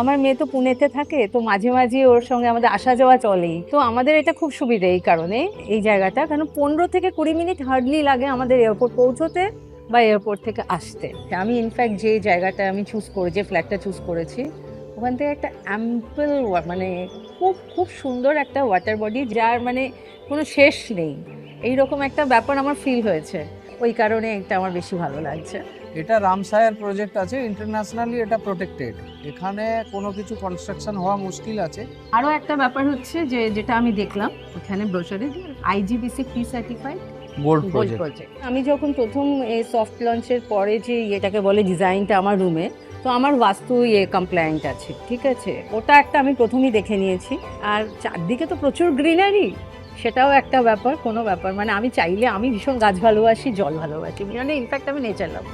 আমার মেয়ে তো পুনেতে থাকে, তো মাঝে মাঝে ওর সঙ্গে আমাদের আসা যাওয়া চলেই। তো আমাদের এটা খুব সুবিধা এই কারণে, এই জায়গাটা, কারণ 15 থেকে 20 মিনিট হার্ডলি লাগে আমাদের এয়ারপোর্ট পৌঁছতে বা এয়ারপোর্ট থেকে আসতে। আমি ইনফ্যাক্ট যে জায়গাটা আমি চুজ করে, যে ফ্ল্যাটটা চুজ করেছি, ওখান থেকে একটা অ্যাম্পল, মানে খুব খুব সুন্দর একটা ওয়াটার বডি, যার মানে কোনো শেষ নেই, এইরকম একটা ব্যাপার আমার ফিল হয়েছে। ওই কারণে এটা আমার বেশি ভালো লাগছে। এটা রামসায়ার প্রজেক্ট আছে, ইন্টারন্যাশনালি এটা প্রোটেক্টেড, এখানে কোনো কিছু কনস্ট্রাকশন হওয়া মুশকিল আছে। আরও একটা ব্যাপার হচ্ছে যে, যেটা আমি দেখলাম ওখানে ব্রোচারে, IGBC pre certified gold gold project. Project. আমি যখন প্রথম এই সফট লঞ্চের পরে যে এটাকে বলে ডিজাইনটা আমার রুমে, তো আমার বাস্তু কমপ্লায়েন্ট আছে, ঠিক আছে, ওটা একটা আমি প্রথমেই দেখে নিয়েছি। আর চারদিকে তো প্রচুর গ্রিনারি, সেটাও একটা ব্যাপার, কোনো ব্যাপার, মানে আমি চাইলে, আমি ভীষণ গাছ ভালোবাসি, জল ভালোবাসি, মানে ইনফ্যাক্ট আমি নেচার লাভ।